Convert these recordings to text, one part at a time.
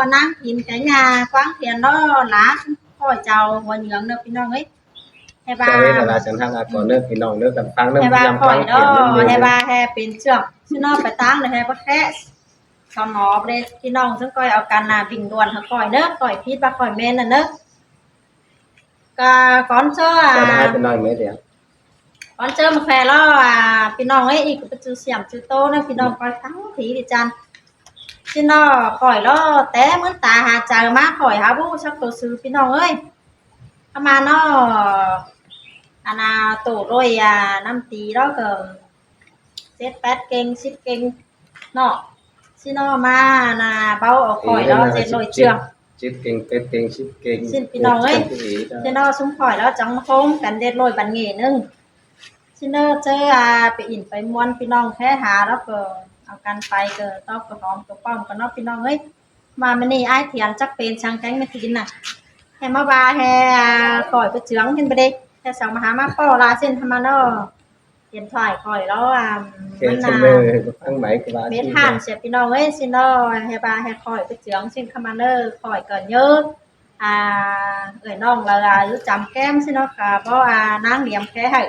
năng nhìn cái nhà quán tiền đó lá khỏi chào hòa nhường đượcพี่น้องấy hay ba เจ้าเฮ็ดอะไรฉันทางก่อนเด้อพี่น้องเด้อกันฟังเด้อ hay พยายา ba มฟั khỏi งเขียน đó เด้อ hay ba hay เป็นเชือกซึ่งนอกไปตั้งเลยhay ba khẽ sau nó đâyพี่น้องซึ่งcoiเอากันน่ะวิ่งด่วนเขาkhỏiเด้อkhỏiพิษบ่khỏiเมนน่ะเด้อก็ก่อนเชื่อ จะได้เป็นน้อยมั้ยเดี๋ยว con chơi một phe loพี่น้องเอ้ยอีกก็จะเสียมชื่อโตนะพี่น้องคอยทั้งทีดิจันชื่อน้อข่อยล้อแต่เหมือนตาหาใจมาข่อยหาผู้ชักตัวซื้อพี่น้องเอ้ยเข้ามาน้ออันน่ะตู่รวยน้ำตีแล้วก็เจ็ดแปดเก่งสิบเก่งเนาะชื่อน้อมาน่ะเบาเอาข่อยแล้วเจ็ดรวยเชื่อง จิตเก่งเป็ดเก่งชิดเก่ง xin พี่น้องเอ้ยชื่อน้อซุ้มข่อยแล้วจังมาโค้งกันเด็ดรวยบันเงี้ยนึงชินเนอร์เจอไปอินไปมวนพี่น้องแค่หาแล้วก็เอากันไปก็ต้องกระหอมตัวป้อมกันเนาะพี่น้องเอ้ยมามันนี่ไอ้เถียนจักเป็นช่างแก๊งไม่ทินน่ะให้มาบาให้ข่อยไปเจืองขึ้นไปเด้แค่สั่งมาหามาป้อลาเส้นทำมาเนาะเห็นถ่ายข่อยแล้วมันน่ะฟังไหมก็ว่า เม็ดห่านเสียพี่น้องเอ้ยชินเนอร์ให้บาให้ข่อยไปเจืองเส้นคามาเนอร์ข่อยเกินเยอะเอ้ยน้องละรู้จำแก้มชินเนาะค่ะเพราะนางเหลี่ยมแค่ให้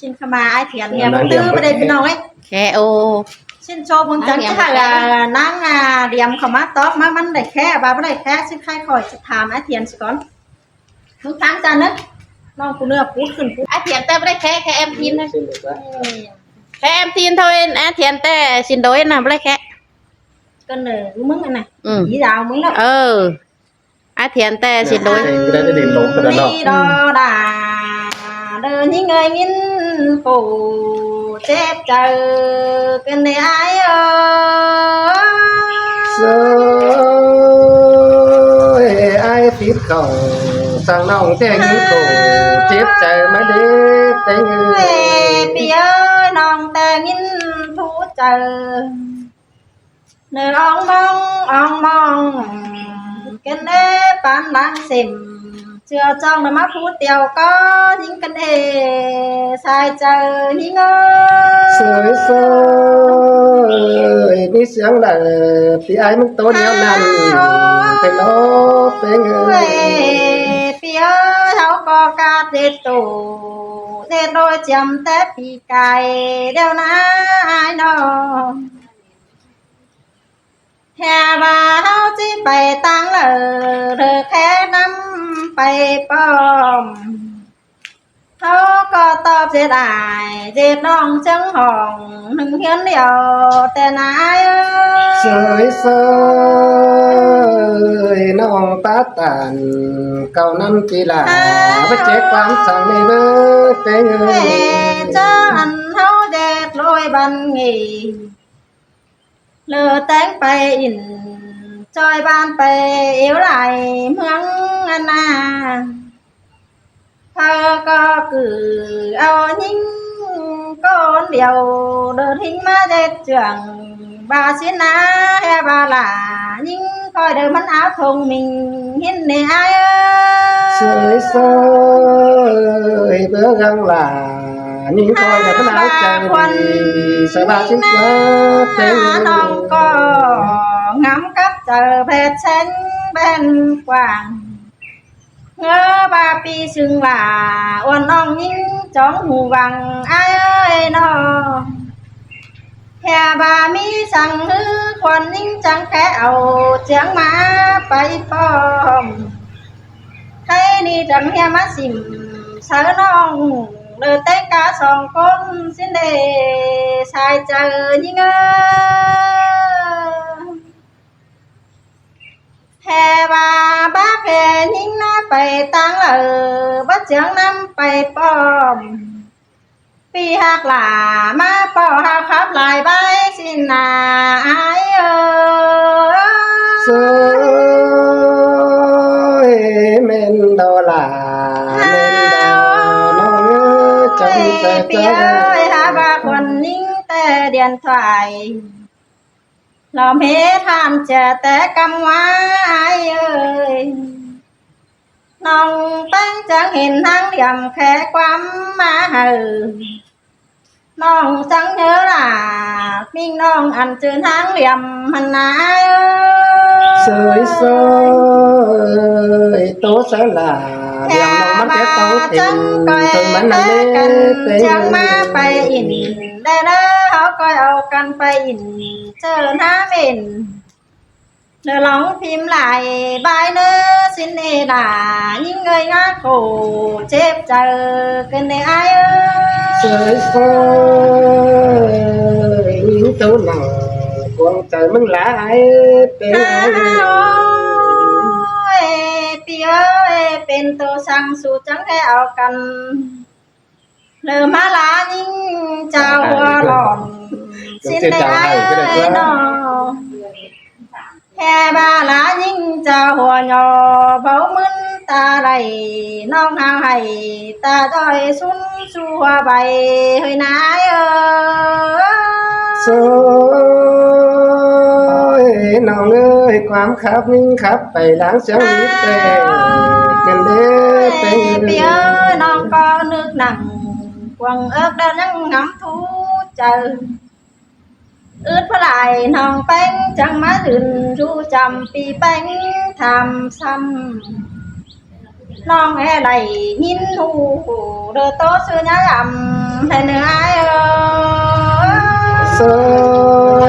xin khăm mà ai thiện nhà bông tư bên đây bên nào ấy khe ô xin cho bông trắng chắc là nắng điểm không mát top má bắn đầy khe bà bắn đầy khe xin khai khỏi sẽ thàm ai thiện sẽ con lúc tháng ra nữa non cũng nửa phút khẩn phút ai thiện tê đây khe em tin thôi khe em tin thôi ai thiện tê xin đối nào đây khe con này cũng mướn này chỉ đào mướn đó ai thiện tê xin đối đi đó đà đời những người nghìn phụ chết chờ cái này ai ơi ai tiếp cầu sang nòng tên cổ chết chờ mới đi tên người ơi nòng tên nghìn phụ chờ nơi ông mong cái này bán đang xem chưa trong là mắt phút tiêu có những cái đề sai chờ những sơi sơi đi sáng là thì ai muốn tối nhau nằm thì nó tên người phía cháu có ca tết tổ tết đôi chấm tết thì cài đeo ná ai nó hè bà hao chỉ bày tăng lờ được khé năm bày bom thâu có tọp dệt ai dệt non trắng hồng đừng hiến điều tên ai sơi sơi nó tát tàn cầu năm chỉ là với chết quán sang này với tên người cho ăn hao dệt lôi ban nghỉ lừa tánไปอินจอยบ้านไปเอวไหลเมืองอันนาเธอก็คือเอายิ่งก้อนเดียวเดินทิ้งมาเด็ดเจืองบาสินาแฮบาลายิ่งคอยเดินมันเท้าทงmìnhหินในไอ้ sơi sơi bữa găng là những coi là cái áo trời sợ ba chiếc quá tên non có ngắm cắp chờ về trên bên quảng ngỡ ba pi sừng là uốn non những chóng hù vàng ai ơi nó hè ba mi sang hư quan những trắng khẽ ảo trắng má bay phong thấy đi trắng hè má xìm sớ non đời tết cá sòng con xin để sai chờ những hè bà bác hè những nó phải tăng ở bắt chẳng năm phải bom vì hạc là má bỏ hạc khắp lại bay xin là ai ơi men đó là men đó nó trong xe ơi hà bà còn những tê điện thoại lòng hết ham trẻ té căm quá ai ơi nòng tăng chẳng hình thang điểm khẽ quắm má hừ nòng chẳng nhớ là mình nòng ăn trơn thang điểm hẳn ai ơi sơi sơi tố sẽ là điểm lòng mắt cái tao tình tôi mắn nằm mê tên chẳng má bay in đây đó họ coi ao căn bay in chờ ná mình nở lòng phim lại bài nơ xin nê đà những người ngã khổ chép chờ cần này ai ơi sơi sơi những tố nào cuồng trời mừng lá ai tên ai พี่เอ้ยเป็นตัวสั่งสู่จังให้เอากันเริ่มมาลายิ่งเจ้าหัวหลอนสิ้นในไอ้เอ้ยนอแค่บาลายิ่งเจ้าหัวหยอเบามึนตาไหลน้องหางให้ตาจ้อยสุนสัวใบเฮ้ยนายเอ้ย rồi nào ơi quám khắp ninh khắp bày láng xéo ní tề cần đế tềพี่เอ้ยน้องก็นึกหนังกวางเอิกเดินยังงำทูเจออึดพลายน้องแป้งจังมาดื่นรู้จำปีแป้งทำซ้ำน้องแอไหลยินหูเดือโตซื้อย้ายำให้เนื้อไอ้เอ้ย rồi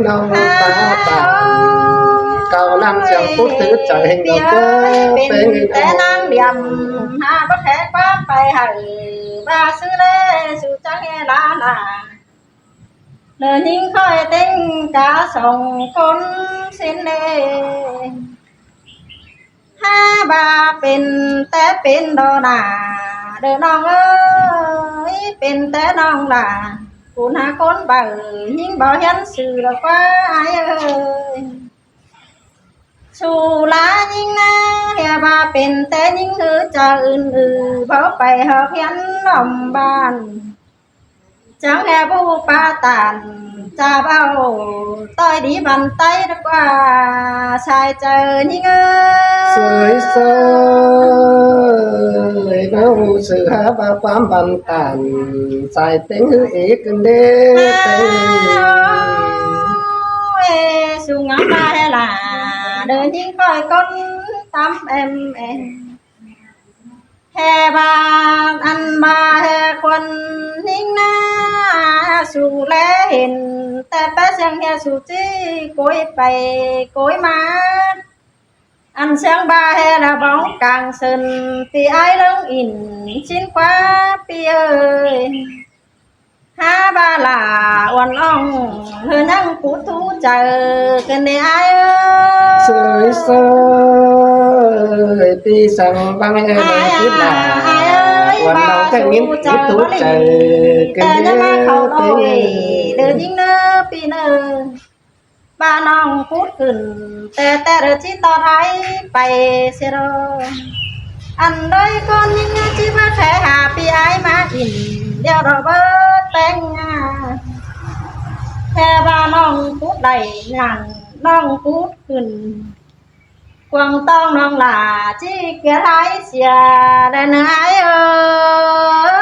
nào ta ta cầu năm chẳng phút thứ trời hình đầu cơ เป็นแต่นางเดียมหาบ่แท้ความไปให้บาซื้อเลสู่จังแลานาเดินยิ่งค่อยเต็งกะส่งคนสิ้นเลห้าบาเป็นแต่เป็นดอนาเดินน้องเอ้ยเป็นแต่น้องล่ะกูหาคนเบิ่ยิ่งบ่เห็นสื่อแล้วว่าไอ้เอ้ย สู่ลายิ่งนะเฮียบาเป็นแต่ยิ่งหือจะอื่นๆเบาไปหอบเห็นลมบ้านจังแห่ผู้ปาตานจะเบาต้อยดีบันไตดีกว่าชายเจอยิ่งเอ้ sơi sơi đâu sự há ba quám bàn tàn xài tiếng hư ý cần đế tề สู่งามมาให้ล่ะเดินยิ่งค่อยก้นตำเอ็มแห่บางอันบาแห่คนนิ่งหน้าสู่แลเห็นแต่แป๊ะเสียงแห่สู่จี้โกยไปโกยมาอันเสียงบาแห่ละบ้องกลางเซินปีไอ้เลิงอินชิ้นกว่าปีเอ้ยหาบาลาวันอ่องเธอนั่งปูทูเจอกันในไอ้เอ้ย sơi sơi ti sang băng em biết làวันเราแค่งิ้นทุกทุกใจกัน แต่ เด้ จะมาเข้าหน่อย อ เดินยิ่งเนอปีเนอบ้านน้องพูดขึ้นแต่เดินที่ต่อไทยไปเสียรออันโดยคนยิ่งที่มาแค่หาปีไอ้มาอินเดี๋ยวเราเบิดแต่งงานแค่บ้านน้องพูดได้ยังน้องพูดขึ้นกวางต้องน้องหล่าที่เกลียดไอ้เสียได้เนื้อไอ้เอ้ย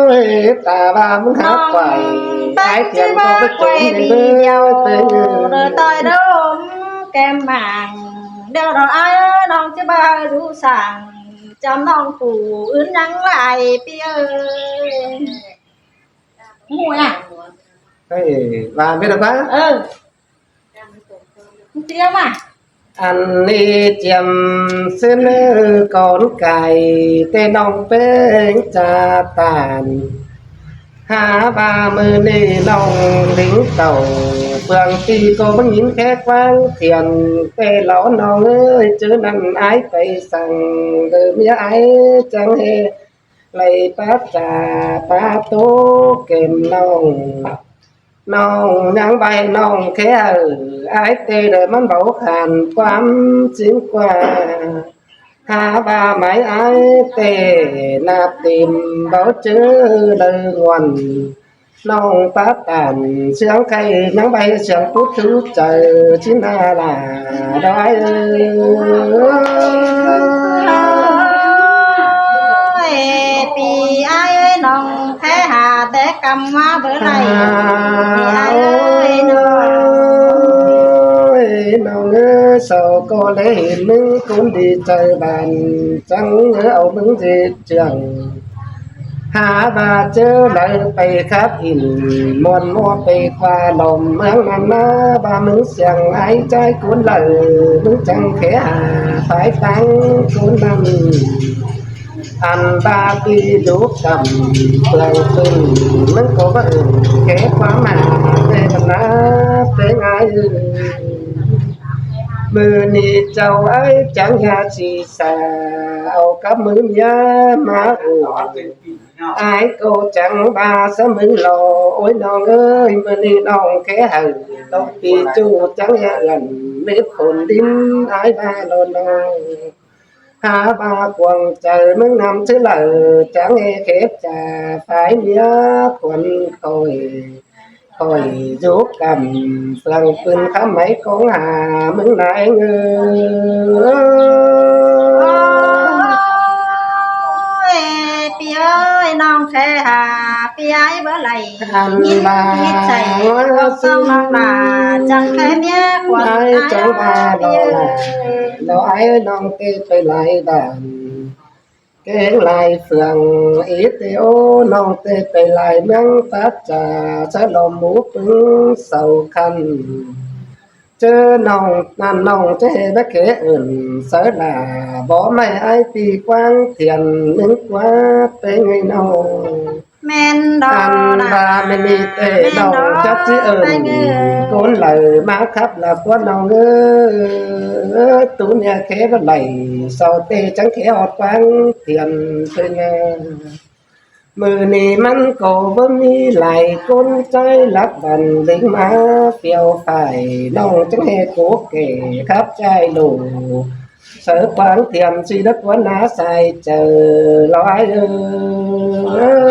sơi ta ba muốn hát quẩy ai tiền có cái chỗ nhìn bơ tên rồi tôi đốm kem màng đeo đồ ai non chứ ba rú sàng chăm non phủ ướn nắng lại pi ơi mua à và biết được á ừ tiêu mà anh đi chìm xin con cài tên ông bên cha tàn há ba mươi đi lòng lính tàu phường ti cô vẫn nhìn khét vang thiền tê lõ non ơi chứ nằm ái cây sang từ mía ái chẳng hề lấy bát trà ba tố kèm nông nông nhang bay nông khé ở ái tê đời mắn bảo khàn quám chính qua ha ba mái ái tê nạp tìm bảo chữ lời nguồn nông phát tàn sướng khay nhang bay sướng phút thứ trời chính là đóiปีไอ้น้องแค่หาแต่ กำมาเบอร์ไหนพี่ไอ้เอ้ยน้อง น้องเอ้ยsao có lẽ hiện mình cũng đi chơi bàn chẳng nhớ ông mình gì chẳngหาบาเจอเลยไปครับอินมวนมัวไปคว้าลมเมืองนั้นนะบามึงเสียงหายใจกุนเลยมึงจังแค่หาฝ่ายตังกุนนั้นอันบาปีดูกำเปลืองขึ้นมันก็ว่าแค่ความหมายเป็นนะเป็นไงมือนี้เจ้าไอ้จังยาสีสาเอากับมือยามาอูไอ้กูจังบาสมึงรอโอ้ยน้องเอ้ยมือนี้น้องแค่หันต้องปีจูจังยาลันไม่คนดิ้นไอ้บาโลน้องหาบากวางใจมึงนำชื่อเลยจังเอเก็บจ่าฝ่ายเนี้ยคนคอยgiúp cầm lần phương khá mấy con hà mừng lại ngưพี่เอ้ยน้องแค่หาพี่ไอ้เบอร์ไหลยินใจก็ต้องน้องลาจังแค่เมียควร ai chẳng ba lo ai non tê phải lại đàn cái lại phường ít ô non tê phải lại mang phát trà sẽ lo mũ bưng sầu khăn chớ nòng nàn nòng chế bác kế ẩn sợ là bỏ mày ai tì quang thiền những quá tế người nào แม่นดอ anh ba mình đi tê nòng chắc chứ ẩn cốn lời má khắp là quá nòng ơ tú nhà kế vật lầy sau tê chẳng kế ọt quang thiền tôi ngheมือนี้มันก็บ่มีไหลก้นใจรักบันลิงมาเปียวฝ่ายน้องจังเฮโกเก๋ครับใจดูเสือขวางเทียมสีđấtวันนาใส่เจอลอยเออ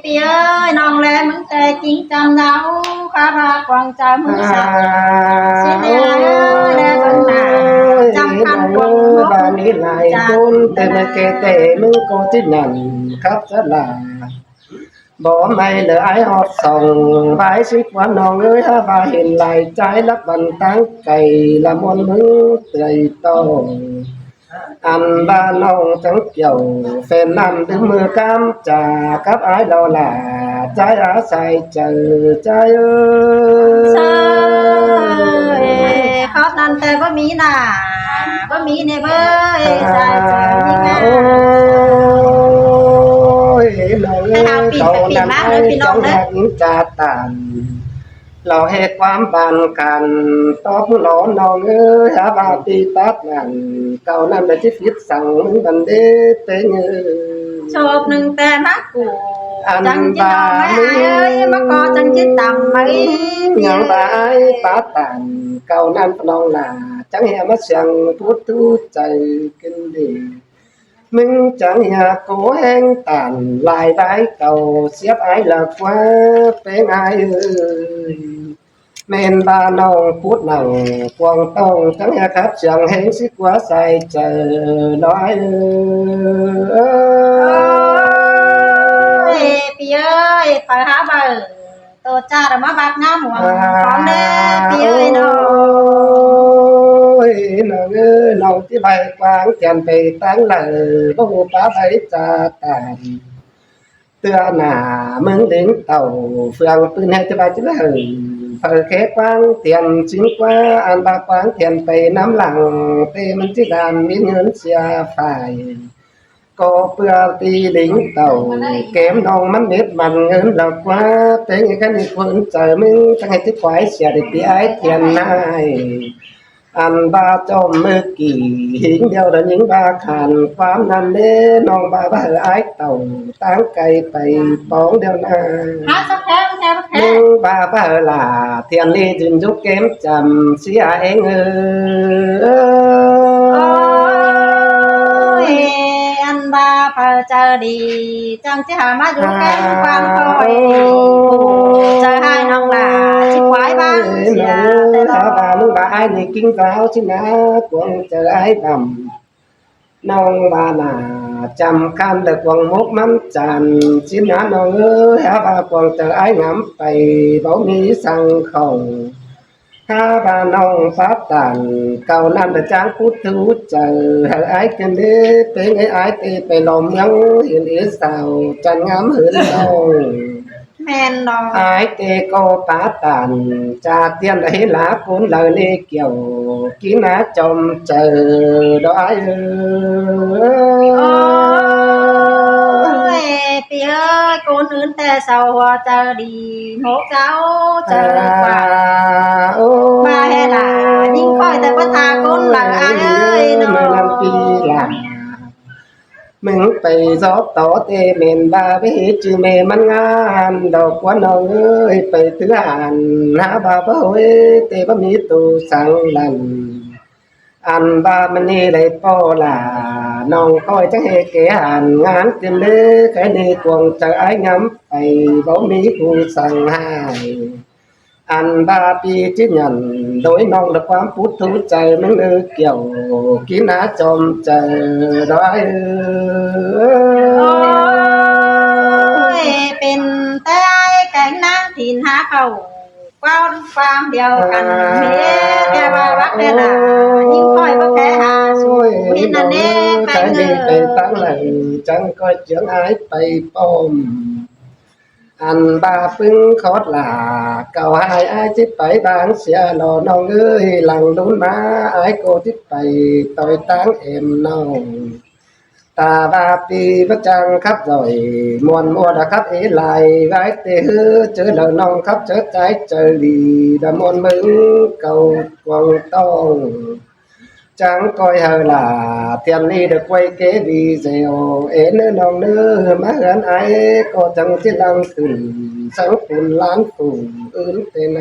พี่เอ้ยน้องแลมึงแต่จริงจำเนาข้าพากวางใจมึงสักสิเดียแลบังหน้าจำคันกวางหัว บ้านนี้ไหลก้นแต่ไม่เกเตมึงก็ที่นั่นครับจะลาbỏ mày lỡ ai hót sòng vái xích quán nòng ơi ha và hiện lại trái lắc bằng táng cày là môn mứng tươi to ăn ba nòng trắng kiểu phèn nằm đứng mưa cam trà cắp ái lo là trái á say chờ trái ơi เขานันแต่ว่ามีน่ะว่ามีเนี่ยเบ้ยใส่เจอยิ่งงาม Ôi nòng ơi cậu nằm ai trong hạt trà tàn lò hệ quám bàn càn tóc ló nòng ơi hả bà tì tát ngàn cậu nằm để chiếc viếtสั่งมึงบันเดเตง โชบหนึ่งแต่มักกูจังจินองไม่เอ้ยมักกอจังจิตต่ำไม่ nhang bãi bá tàn cậu nằm nòng là chẳng hề mất chẳng phút thu chạy kinh đi mình chẳng nhà cố hẹn tàn lại bãi cầu xếp ai là quá bé ai ơi men ba nòng phút nào quang tông chẳng nhà khắp chẳng hẹn xích quá sai chờ nóiเอ้ยพี่เอ้ยคอยหาเบอร์ตัวจ้าแต่มาบักน้ำหัวของเด้พี่เอ้ยน้อง ôi nàng ơi lòng tí bay quang chèn bề táng lờ bông bá bay cha tàn tựa nà mừng đến tàu phường tư này tí bay tí hờ phở khế quang tiền chính qua an ba quang tiền bề nắm lặng tê mình chỉ đàn miễn hớn xia phải có bữa đi đỉnh tàu kém non mắt biết bằng ngân lọc quá tới những cái này quân trời mình chẳng hay thích quái xia để tí ái tiền này ăn ba cho mơ kỳ hiến đeo đã những ba khàn phám nằm đế non ba ba ái tàu táng cây bày bóng đeo na หาสักแค่แค่แค่ nhưng ba là thiền đi dừng giúp kém chầm xí anh ơi อันบาเพอเจอดีจังจะหามาอยู่แก้มความคอยเจอให้น้องลาชิควายบ้างเสียแต่ละ bà lúc bà ai thì kinh vào chứ ná cuồng chờ ai bầm nông bà là จำคันเด็กวังมุกมันจันชินน้องเอ้ยหาบากวางเจอไอ้งำไปบ่มีสั่งของหาบาน้องฟ้าตันเก่านั่นแต่จางพูดถูเจอหาไอ้กันเด้เป็นไอ้ตีไปลมยังเห็นอีสาวจันงามหืนน้อง แม่นดอก ai tê cô bá tàn cha tiên đấy lá cuốn lời nê kiểu kín á chồng chờ đó ai โอ้ยพี่เอ้ยคนอื่นแต่เศร้าเจอดีโหกเจ้าเจอกว่า มาเฮ็ดยิ่งค่อยแต่ว่าทาคนหลังอายเอ้ยเนาะ mình phải gió tỏ tê mền ba với chữ mêมันงานดอกว่าน้องเอ้ยไปถืออ่านหาบาบ่เอ้ยเตบ่มีตูสังลันอันบามันนี่ได้ป้อล่ะน้องคอยจังเฮเกอ่านงานเต็มเลยใครนี่กวงจะอ้ายงำไปบ่มีผู้สั่งให้อันบาปีที่ยันโดยน้องด้วยความพุทธใจมันเออเกี่ยวกินหาจอมใจได้ โอ้ยเป็นแต่ไอ้แก่งนางถิ่นหาเขาความเดียวกันเฮ็ดแต่ว่าวักแต่ละยิ่งค่อยบ่แพ้หาสู้นี่นั่นเด้ไป cái เง đi อ ไปตั้งหลังจังก็เจียงอายไปป้อมอันบาปึงขอดลาเก่าหายอายที่ไปบางเสียหล่อน้องเอ้ยหลังดุนมาอายโกที่ไปต่อยตั้งเอ็มน้องตาบาปีพระจังครับrồiมัวđãครับเอไลไว้เตฮือเจอแล้วน้องครับเจอใจเจอดีดะมนมึงเก่ากวางต้องchẳng coi hờ là tiền đi được quay kế video ế nữa non nữa má gần ai có chẳng chỉ lăng khửn sáng phun lán phun ướn tên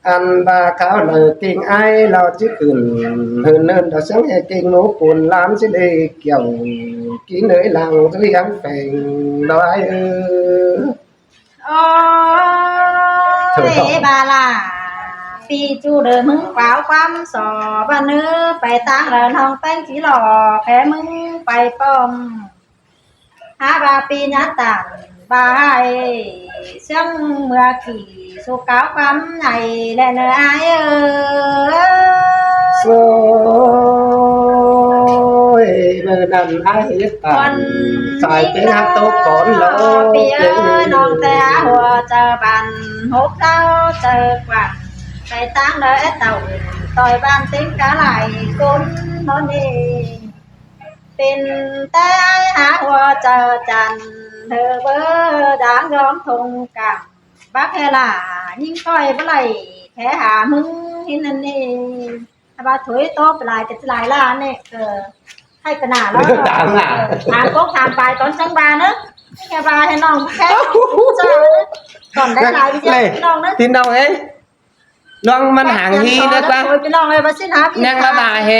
ăn ba cáo lời kinh ai lo chứ khửn hơn nên đã sáng hệ kinh nấu phun lán chứ đi kiểu ký nơi làng dưới gắn phèn đó aiโอ้ยบาล่ะปีจูเดิมมึงเปล่าความสอบ้านเนื้อไปตั้งเรินห้องแป้งสีหล่อแค่มึงไปป้อมหาบาปีนัดต่างบาให้เสียงเมื่อขี่สุก้าวความในและเนื้ออายrồi mơ nằm ai hết tàn xài tiếng hát tốt còn lo ปีเอ้ยน้องแต่หัวเจอบันหกเท้าเจอกว่าไปตั้งเด้อเต่าต่อยบ้านติ้งกะไหลคนนอนเองเป็นแต่หาหัวเจอจันเธอเบอด่างย้อมทงกับบักเฮล่ายิ่งค่อยบ่ไหลแค่หามึงเห็นนั่นเองถ้าว่าถอยโตไปหลายจะหลายล้านเนี่ยให้ขนาดแล้วถามก็ถามไปตอนจังบาเนอะแค่บาให้น้องแค่เจอก่อนได้หลายวิจัยน้องนะ tin đâu ấyน้องมันห่างฮีนะ พี่น้องเลยมาสิหาพี่ นั่งละบาเฮ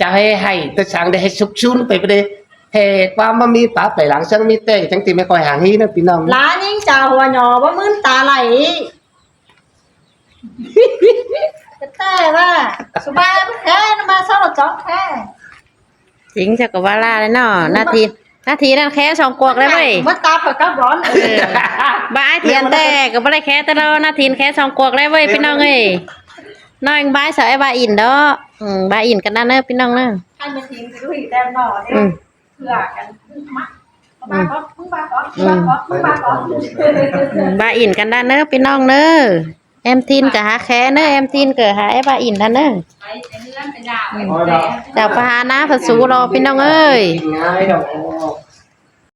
จะให้ตัวสั่งได้ให้สุกชุนไปประเดี๋ยวเฮความมันมีป๋าไปหลังช่างมีเต้จังตีไม่ค่อยห่างฮีนะพี่น้อง ร้านยิ่งจ่าหัวหยอว่ามื้นตาไหลแต่ว่าสุบายแค่มาเศร้าจ้องแค่ จริงจะก็ว่าล่าเลยเนาะนาทีนั่นแค่สองกวกเลยเว้ย มันตาเปิดกับร้อน บ้าเทียนแต่ก็บ่ได้แค่แต่เรานาทีแค่สองกวกเลยเว้ยพี่น้องเอ้ยน้อยบ้ายสาวไอ้บ้าอินเด้อบ้าอินกันนั่นเด้อพี่น้องเด้อ ท่านเป็นทีมจะดูอีกแต้มหน่อเนี่ยเผื่อกันมัดมาก่อนมึงมาก่อนบ้าอินกันนั่นเด้อพี่น้องเด้อแอมทินก็หาแค่เด้อแอมทินก็หาไอ้บ้าอินนั่นเด้อเจ้าพาหนะพระสูรอพี่น้องเอ้ย ง่ายดอก